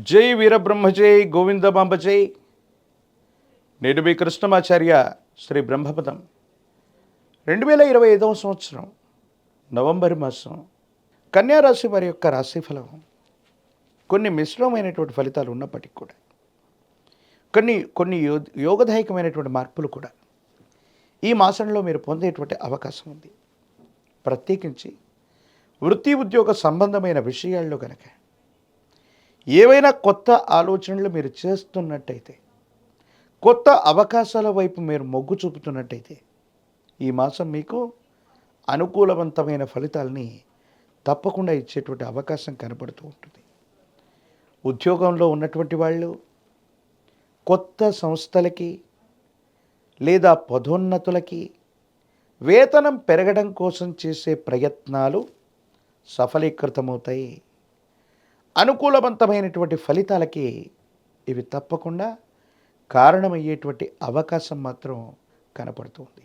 జై వీరబ్రహ్మజై గోవిందమాంబజై. నేడు మీ కృష్ణమాచార్య శ్రీ బ్రహ్మపదం 2025 సంవత్సరం నవంబర్ మాసం కన్యారాశి వారి యొక్క రాశిఫలం కొన్ని మిశ్రమైనటువంటి ఫలితాలు ఉన్నప్పటికీ కూడా కొన్ని కొన్ని యోగదాయకమైనటువంటి మార్పులు కూడా ఈ మాసంలో మీరు పొందేటువంటి అవకాశం ఉంది. ప్రత్యేకించి వృత్తి ఉద్యోగ సంబంధమైన విషయాల్లో కనుక ఏవైనా కొత్త ఆలోచనలు మీరు చేస్తున్నట్టయితే, కొత్త అవకాశాల వైపు మీరు మొగ్గు చూపుతున్నట్టయితే ఈ మాసం మీకు అనుకూలవంతమైన ఫలితాలని తప్పకుండా ఇచ్చేటువంటి అవకాశం కనపడుతూ ఉంటుంది. ఉద్యోగంలో ఉన్నటువంటి వాళ్ళు కొత్త సంస్థలకి లేదా పదోన్నతులకి వేతనం పెరగడం కోసం చేసే ప్రయత్నాలు సఫలీకృతమవుతాయి. అనుకూలవంతమైనటువంటి ఫలితాలకి ఇవి తప్పకుండా కారణమయ్యేటువంటి అవకాశం మాత్రం కనపడుతుంది.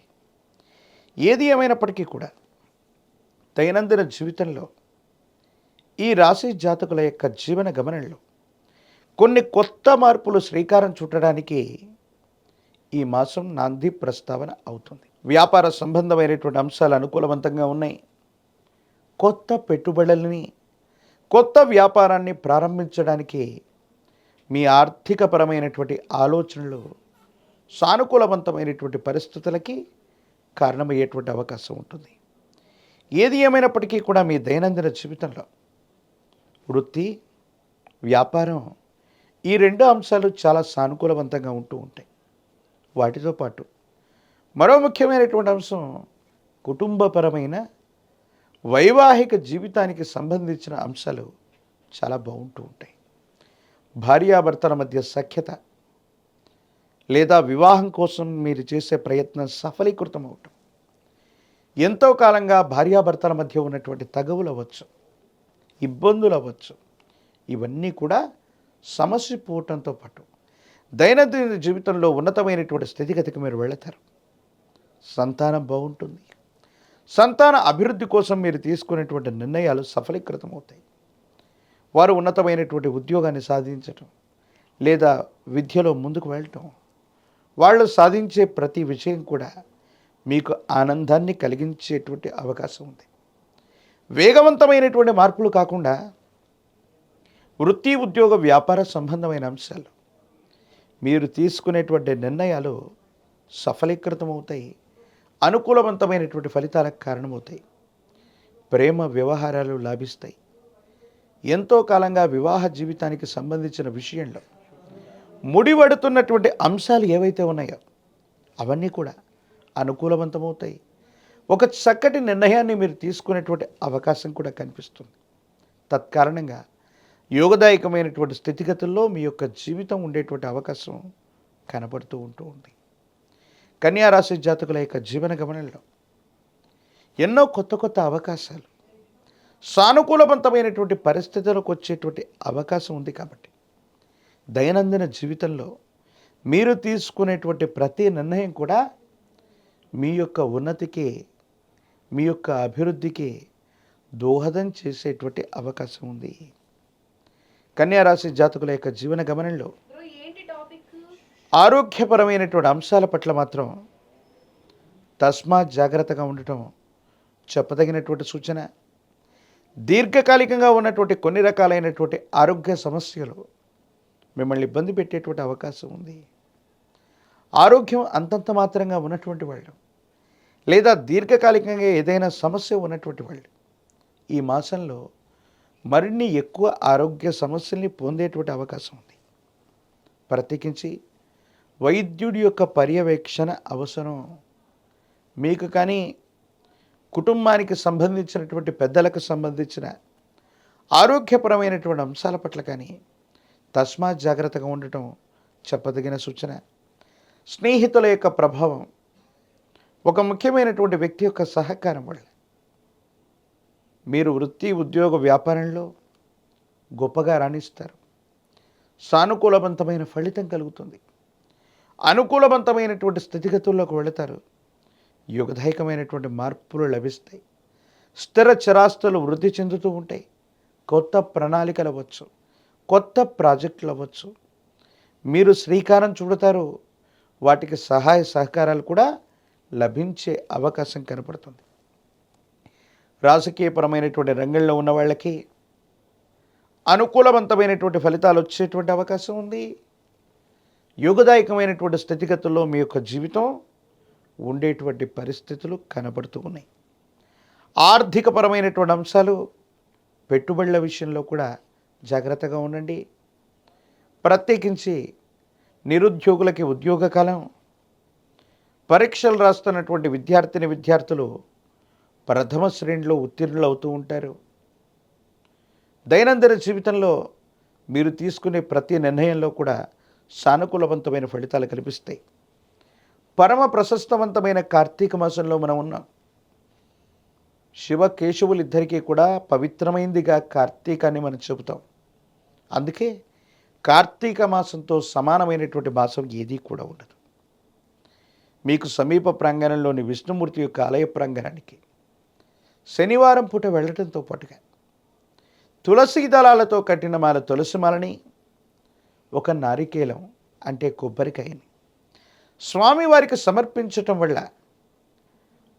ఏది ఏమైనప్పటికీ కూడా దైనందిన జీవితంలో ఈ రాశి జాతకుల యొక్క జీవన గమనంలో కొన్ని కొత్త మార్పులు శ్రీకారం చుట్టడానికి ఈ మాసం నాంది ప్రస్తావన అవుతుంది. వ్యాపార సంబంధమైనటువంటి అంశాలు అనుకూలవంతంగా ఉన్నాయి. కొత్త పెట్టుబడులని, కొత్త వ్యాపారాన్ని ప్రారంభించడానికి మీ ఆర్థికపరమైనటువంటి ఆలోచనలు సానుకూలవంతమైనటువంటి పరిస్థితులకి కారణమయ్యేటువంటి అవకాశం ఉంటుంది. ఏది ఏమైనప్పటికీ కూడా మీ దైనందిన జీవితంలో వృత్తి, వ్యాపారం ఈ రెండు అంశాలు చాలా సానుకూలవంతంగా ఉంటూ ఉంటాయి. వాటితో పాటు మరో ముఖ్యమైనటువంటి అంశం కుటుంబపరమైన వైవాహిక జీవితానికి సంబంధించిన అంశాలు చాలా బాగుంటూ ఉంటాయి. భార్యాభర్తల మధ్య సఖ్యత లేదా వివాహం కోసం మీరు చేసే ప్రయత్నం సఫలీకృతం అవటం, ఎంతో కాలంగా భార్యాభర్తల మధ్య ఉన్నటువంటి తగవులు అవ్వచ్చు, ఇబ్బందులు అవ్వచ్చు, ఇవన్నీ కూడా సమసిపోవటంతో పాటు దైనందిన జీవితంలో ఉన్నతమైనటువంటి స్థితిగతికి మీరు వెళతారు. సంతానం బాగుంటుంది. సంతాన అభివృద్ధి కోసం మీరు తీసుకునేటువంటి నిర్ణయాలు సఫలీకృతం అవుతాయి. వారు ఉన్నతమైనటువంటి ఉద్యోగాన్ని సాధించటం లేదా విద్యలో ముందుకు వెళ్ళటం, వాళ్ళు సాధించే ప్రతి విషయం కూడా మీకు ఆనందాన్ని కలిగించేటువంటి అవకాశం ఉంది. వేగవంతమైనటువంటి మార్పులు కాకుండా వృత్తి ఉద్యోగ వ్యాపార సంబంధమైన అంశాలు మీరు తీసుకునేటువంటి నిర్ణయాలు సఫలీకృతం అవుతాయి. అనుకూలవంతమైనటువంటి ఫలితాలకు కారణమవుతాయి. ప్రేమ వ్యవహారాలు లాభిస్తాయి. ఎంతో కాలంగా వివాహ జీవితానికి సంబంధించిన విషయంలో ముడిపడుతున్నటువంటి అంశాలు ఏవైతే ఉన్నాయో అవన్నీ కూడా అనుకూలవంతమవుతాయి. ఒక చక్కటి నిర్ణయాన్ని మీరు తీసుకునేటువంటి అవకాశం కూడా కనిపిస్తుంది. తత్కారణంగా యోగదాయకమైనటువంటి స్థితిగతుల్లో మీ యొక్క జీవితం ఉండేటువంటి అవకాశం కనబడుతూ ఉంది. కన్యారాశి జాతకుల యొక్క జీవన గమనంలో ఎన్నో కొత్త కొత్త అవకాశాలు, సానుకూలవంతమైనటువంటి పరిస్థితులకు వచ్చేటువంటి అవకాశం ఉంది. కాబట్టి దైనందిన జీవితంలో మీరు తీసుకునేటువంటి ప్రతి నిర్ణయం కూడా మీ యొక్క ఉన్నతికి, మీ యొక్క అభివృద్ధికి దోహదం చేసేటువంటి అవకాశం ఉంది. కన్యారాశి జాతకుల యొక్క జీవన గమనంలో ఆరోగ్యపరమైనటువంటి అంశాల పట్ల మాత్రం తస్మాత్ జాగ్రత్తగా ఉండటం చెప్పదగినటువంటి సూచన. దీర్ఘకాలికంగా ఉన్నటువంటి కొన్ని రకాలైనటువంటి ఆరోగ్య సమస్యలు మిమ్మల్ని ఇబ్బంది పెట్టేటువంటి అవకాశం ఉంది. ఆరోగ్యం అంతంత మాత్రంగా ఉన్నటువంటి వాళ్ళు లేదా దీర్ఘకాలికంగా ఏదైనా సమస్య ఉన్నటువంటి వాళ్ళు ఈ మాసంలో మరిన్ని ఎక్కువ ఆరోగ్య సమస్యల్ని పొందేటువంటి అవకాశం ఉంది. ప్రత్యేకించి వైద్యుడి యొక్క పర్యవేక్షణ అవసరం. మీకు కానీ కుటుంబానికి సంబంధించినటువంటి పెద్దలకు సంబంధించిన ఆరోగ్యపరమైనటువంటి అంశాల పట్ల కానీ తస్మాత్ జాగ్రత్తగా ఉండటం చెప్పదగిన సూచన. స్నేహితుల యొక్క ప్రభావం, ఒక ముఖ్యమైనటువంటి వ్యక్తి యొక్క సహకారం వల్ల మీరు వృత్తి ఉద్యోగ వ్యాపారంలో గొప్పగా రాణిస్తారు. సానుకూలవంతమైన ఫలితం కలుగుతుంది. అనుకూలవంతమైనటువంటి స్థితిగతుల్లోకి వెళతారు. యుగదాయకమైనటువంటి మార్పులు లభిస్తాయి. స్థిర చరాస్తులు వృద్ధి చెందుతూ ఉంటాయి. కొత్త ప్రణాళికలు అవ్వచ్చు, కొత్త ప్రాజెక్టులు అవ్వచ్చు, మీరు శ్రీకారం చుడతారు, వాటికి సహాయ సహకారాలు కూడా లభించే అవకాశం కనపడుతుంది. రాజకీయపరమైనటువంటి రంగంలో ఉన్న వాళ్ళకి అనుకూలవంతమైనటువంటి ఫలితాలు వచ్చేటువంటి అవకాశం ఉంది. యోగదాయకమైనటువంటి స్థితిగతుల్లో మీ యొక్క జీవితం ఉండేటువంటి పరిస్థితులు కనబడుతూ ఉన్నాయి. ఆర్థికపరమైనటువంటి అంశాలు, పెట్టుబడుల విషయంలో కూడా జాగ్రత్తగా ఉండండి. ప్రత్యేకించి నిరుద్యోగులకి ఉద్యోగ కాలం, పరీక్షలు రాస్తున్నటువంటి విద్యార్థులు ప్రథమ శ్రేణిలో ఉత్తీర్ణులు అవుతూ ఉంటారు. దైనందిన జీవితంలో మీరు తీసుకునే ప్రతి నిర్ణయంలో కూడా సానుకూలవంతమైన ఫలితాలు కనిపిస్తాయి. పరమ ప్రశస్తవంతమైన కార్తీక మాసంలో మనం ఉన్నాం. శివ కేశవులిద్దరికీ కూడా పవిత్రమైందిగా కార్తీకాన్ని మనం చెబుతాం. అందుకే కార్తీక మాసంతో సమానమైనటువంటి మాసం ఏదీ కూడా ఉండదు. మీకు సమీప ప్రాంగణంలోని విష్ణుమూర్తి యొక్క ఆలయ ప్రాంగణానికి శనివారం పూట వెళ్ళడంతో పాటుగా తులసి దళాలతో కట్టిన మాల తులసిమాలని, ఒక నారికేలం అంటే కొబ్బరికాయని స్వామివారికి సమర్పించటం వల్ల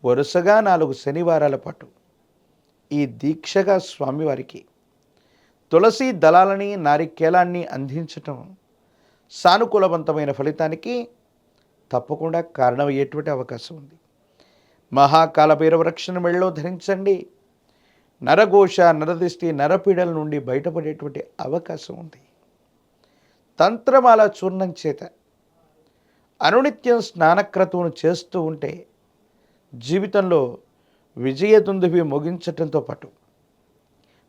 వరుసగా 4 శనివారాల పాటు ఈ దీక్షగా స్వామివారికి తులసి దళాలని, నారికేలాన్ని అందించటం సానుకూలవంతమైన ఫలితానికి తప్పకుండా కారణమయ్యేటువంటి అవకాశం ఉంది. మహాకాలభైరవ రక్షణ మెళ్ళలో ధరించండి. నరఘోష, నరదిష్టి, నరపీడల నుండి బయటపడేటువంటి అవకాశం ఉంది. తంత్రమాల చూర్ణం చేత అనునిత్యం స్నానక్రతువును చేస్తూ ఉంటే జీవితంలో విజయదుందుభి ముగించటంతో పాటు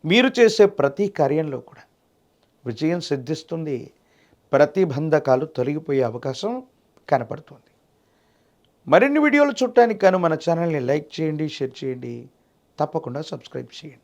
మీరు చేసే ప్రతి కార్యంలో కూడా విజయం సిద్ధిస్తుంది. ప్రతిబంధకాలు తొలగిపోయే అవకాశం కనపడుతుంది. మరిన్ని వీడియోలు చూడటానికి గాను మన ఛానల్ని లైక్ చేయండి, షేర్ చేయండి, తప్పకుండా సబ్స్క్రైబ్ చేయండి.